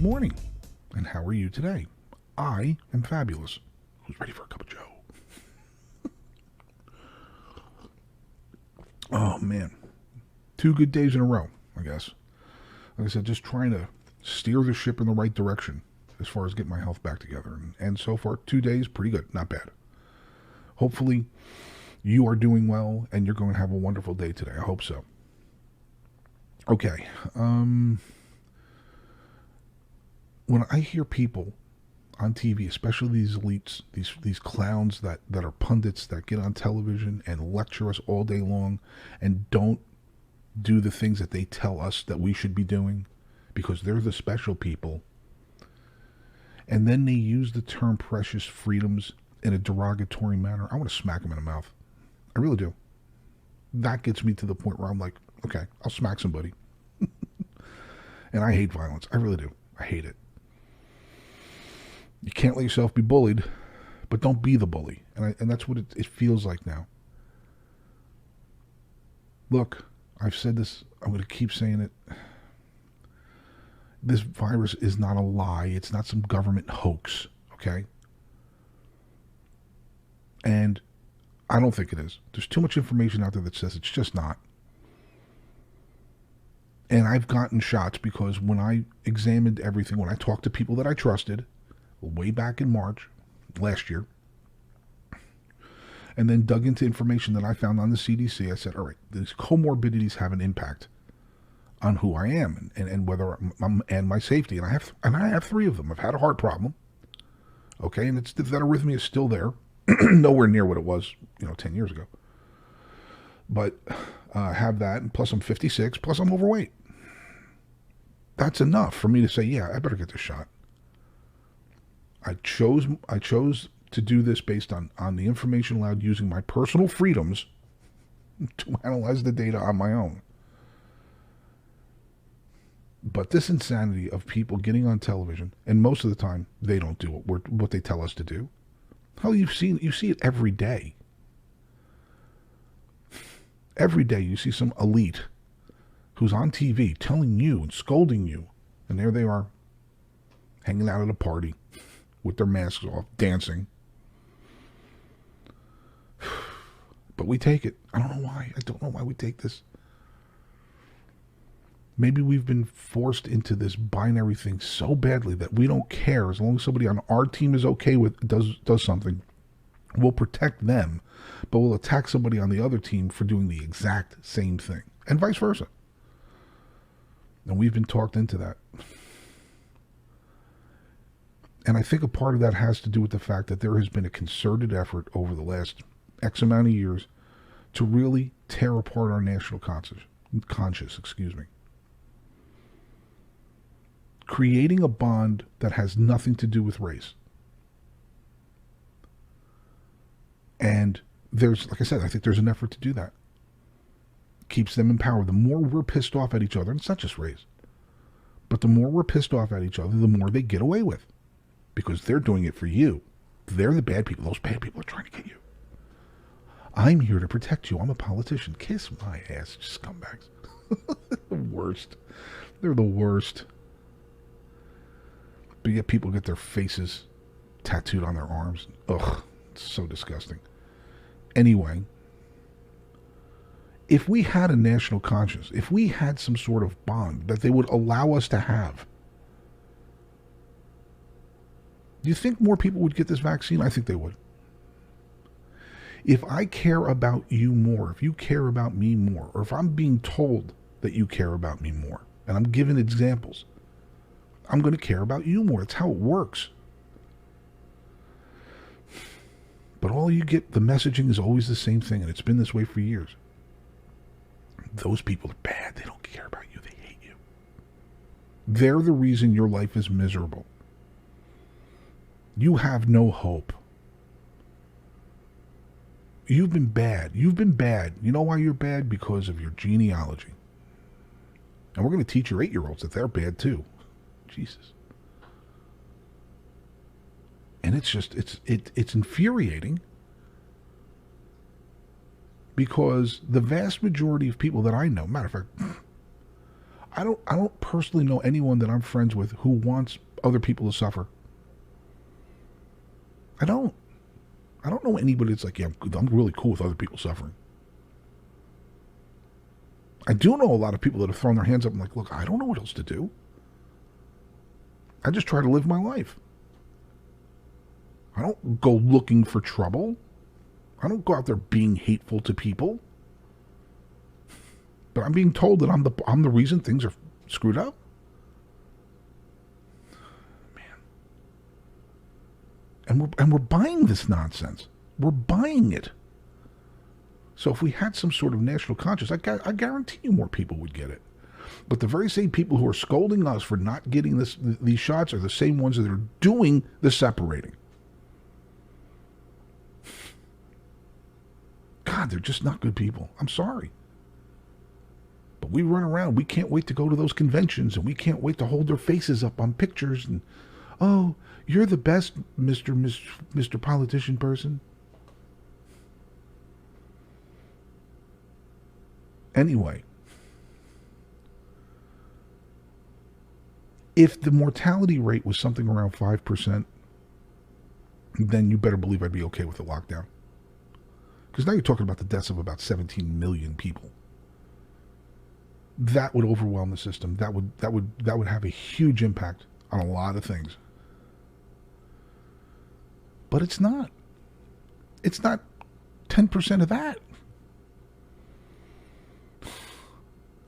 Good morning. And how are you today? I am fabulous. Who's ready for a cup of joe? Oh, man. 2 good days in a row, I guess. Like I said, just trying to steer the ship in the right direction as far as getting my health back together. And so far, 2 days, pretty good. Not bad. Hopefully, you are doing well and you're going to have a wonderful day today. I hope so. Okay. When I hear people on TV, especially these elites, these clowns that are pundits that get on television and lecture us all day long and don't do the things that they tell us that we should be doing because they're the special people. And then they use the term precious freedoms in a derogatory manner. I want to smack them in the mouth. I really do. That gets me to the point where I'm like, okay, I'll smack somebody. And I hate violence. I really do. I hate it. You can't let yourself be bullied, but don't be the bully. And that's what it feels like now. Look, I've said this. I'm going to keep saying it. This virus is not a lie. It's not some government hoax, okay? And I don't think it is. There's too much information out there that says it's just not. And I've gotten shots because when I examined everything, when I talked to people that I trusted, way back in March last year, and then dug into information that I found on the CDC, I said, all right, these comorbidities have an impact on who I am and whether I'm and my safety. And I have 3 of them. I've had a heart problem. Okay, and that arrhythmia is still there. Nowhere near what it was, 10 years ago. But I have that, and plus I'm 56, plus I'm overweight. That's enough for me to say, yeah, I better get this shot. I chose to do this based on the information allowed using my personal freedoms to analyze the data on my own. But this insanity of people getting on television, and most of the time they don't do what they tell us to do. Hell, you see it every day. Every day you see some elite who's on TV telling you and scolding you, and there they are, hanging out at a party with their masks off, dancing. But we take it. I don't know why. I don't know why we take this. Maybe we've been forced into this binary thing so badly that we don't care. As long as somebody on our team is okay with does something, we'll protect them, but we'll attack somebody on the other team for doing the exact same thing, and vice versa. And we've been talked into that. And I think a part of that has to do with the fact that there has been a concerted effort over the last X amount of years to really tear apart our national conscience, creating a bond that has nothing to do with race. And there's, like I said, I think there's an effort to do that. Keeps them in power. The more we're pissed off at each other, and it's not just race, but the more we're pissed off at each other, the more they get away with. Because they're doing it for you. They're the bad people. Those bad people are trying to get you. I'm here to protect you. I'm a politician. Kiss my ass, scumbags. The worst. They're the worst. But yet people get their faces tattooed on their arms. Ugh, it's so disgusting. Anyway, if we had a national conscience, if we had some sort of bond that they would allow us to have, do you think more people would get this vaccine? I think they would. If I care about you more, if you care about me more, or if I'm being told that you care about me more, and I'm giving examples, I'm going to care about you more. It's how it works. But all you get, the messaging is always the same thing, and it's been this way for years. Those people are bad. They don't care about you. They hate you. They're the reason your life is miserable. You have no hope. You've been bad. You've been bad. You know why you're bad? Because of your genealogy. And we're going to teach your 8-year-olds that they're bad too. Jesus. And it's just, it's infuriating because the vast majority of people that I know, matter of fact, I don't personally know anyone that I'm friends with who wants other people to suffer. I don't. I don't know anybody that's like, yeah, I'm really cool with other people suffering. I do know a lot of people that have thrown their hands up and like, look, I don't know what else to do. I just try to live my life. I don't go looking for trouble. I don't go out there being hateful to people. But I'm being told that I'm the reason things are screwed up. Man. And we're buying this nonsense. We're buying it. So if we had some sort of national conscience, I guarantee you more people would get it. But the very same people who are scolding us for not getting these shots are the same ones that are doing the separating. God, they're just not good people. I'm sorry. But we run around. We can't wait to go to those conventions, and we can't wait to hold their faces up on pictures. And, oh, you're the best, Mr. Politician person. Anyway, if the mortality rate was something around 5%, then you better believe I'd be okay with the lockdown. Because now you're talking about the deaths of about 17 million people. That would overwhelm the system. That would have a huge impact on a lot of things. But it's not. It's not 10% of that.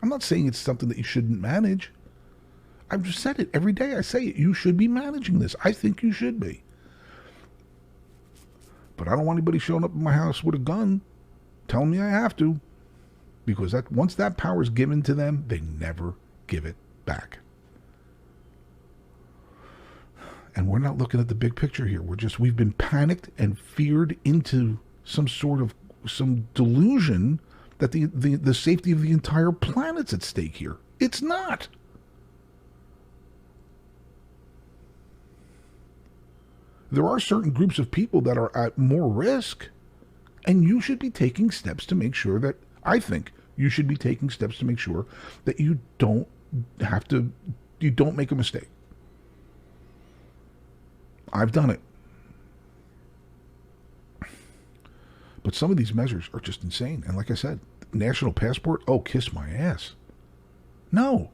I'm not saying it's something that you shouldn't manage. I've just said it every day. I say it. You should be managing this. I think you should be. But I don't want anybody showing up in my house with a gun telling me I have to. Because once that power is given to them, they never give it back. And we're not looking at the big picture here. We've been panicked and feared into some delusion that the safety of the entire planet's at stake here. It's not. There are certain groups of people that are at more risk, and you should be taking steps to make sure that, I think, you should be taking steps to make sure that you don't make a mistake. I've done it. But some of these measures are just insane. And like I said, national passport, oh, kiss my ass. No.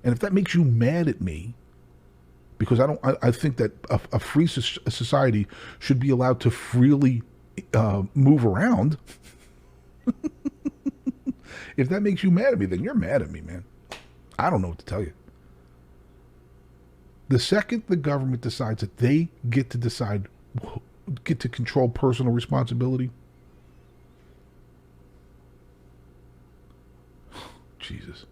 And if that makes you mad at me, because I think that a free society should be allowed to freely move around. If that makes you mad at me, then you're mad at me, man. I don't know what to tell you. The second the government decides that they get to control personal responsibility, Jesus.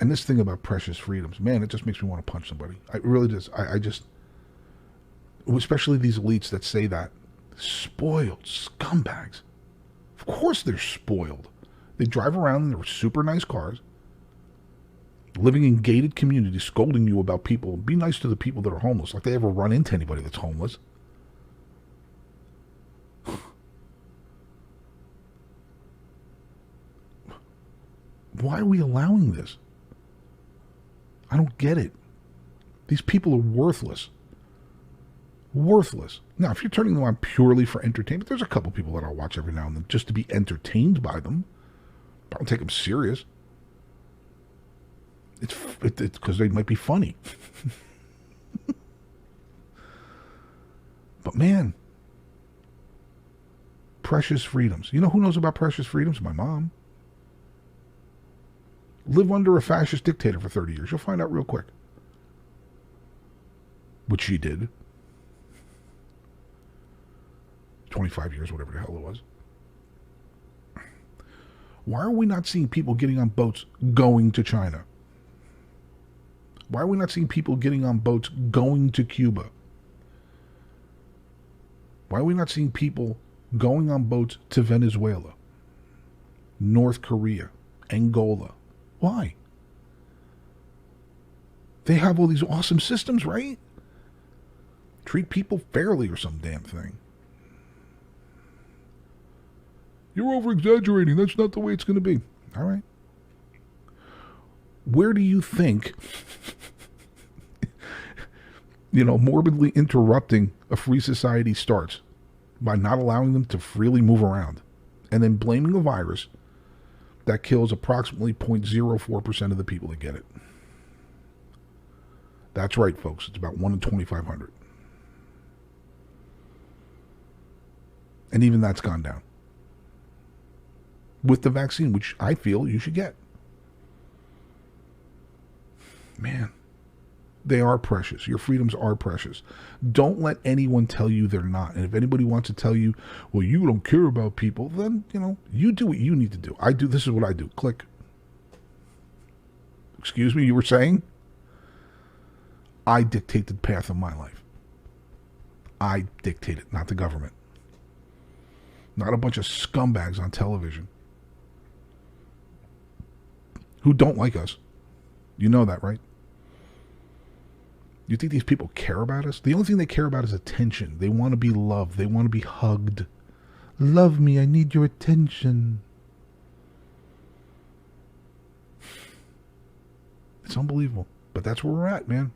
And this thing about precious freedoms, man, it just makes me want to punch somebody. It really does. I just, especially these elites that say that, spoiled scumbags. Of course they're spoiled. They drive around in their super nice cars, living in gated communities, scolding you about people. Be nice to the people that are homeless, like they ever run into anybody that's homeless. Why are we allowing this? I don't get it. These people are worthless. Worthless. Now, if you're turning them on purely for entertainment, there's a couple people that I'll watch every now and then just to be entertained by them. I don't take them serious. It's because they might be funny. But man, precious freedoms. You know who knows about precious freedoms? My mom. Live under a fascist dictator for 30 years. You'll find out real quick. Which she did. 25 years, whatever the hell it was. Why are we not seeing people getting on boats going to China? Why are we not seeing people getting on boats going to Cuba? Why are we not seeing people going on boats to Venezuela, North Korea, Angola? Why? They have all these awesome systems, right? Treat people fairly or some damn thing. You're over-exaggerating. That's not the way it's going to be. All right. Where do you think, morbidly interrupting a free society starts? By not allowing them to freely move around and then blaming a virus that kills approximately 0.04% of the people that get it. That's right, folks. It's about 1 in 2,500. And even that's gone down. With the vaccine, which I feel you should get. Man, they are precious. Your freedoms are precious. Don't let anyone tell you they're not. And if anybody wants to tell you, well, you don't care about people, then, you do what you need to do. This is what I do. Click. Excuse me, you were saying? I dictate the path of my life. I dictate it, not the government. Not a bunch of scumbags on television who don't like us. You know that, right? You think these people care about us? The only thing they care about is attention. They want to be loved. They want to be hugged. Love me, I need your attention. It's unbelievable. But that's where we're at, man.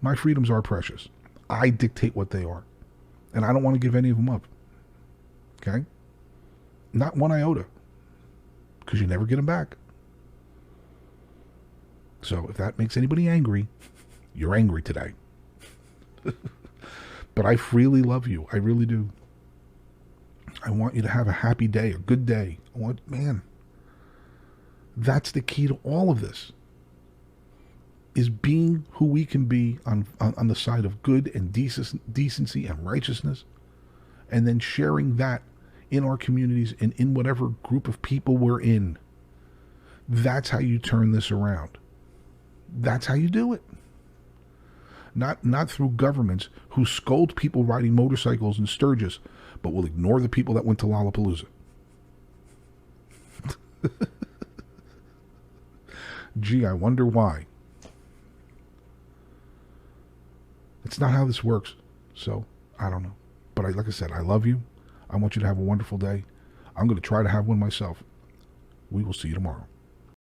My freedoms are precious. I dictate what they are. And I don't want to give any of them up. Okay? Not one iota. Because you never get them back. So if that makes anybody angry, you're angry today. But I freely love you. I really do. I want you to have a happy day, a good day. That's the key to all of this. Is being who we can be on the side of good and decency and righteousness. And then sharing that in our communities and in whatever group of people we're in. That's how you turn this around. That's how you do it. Not through governments who scold people riding motorcycles in Sturgis, but will ignore the people that went to Lollapalooza. Gee, I wonder why. It's not how this works. So, I don't know. But like I said, I love you. I want you to have a wonderful day. I'm going to try to have one myself. We will see you tomorrow.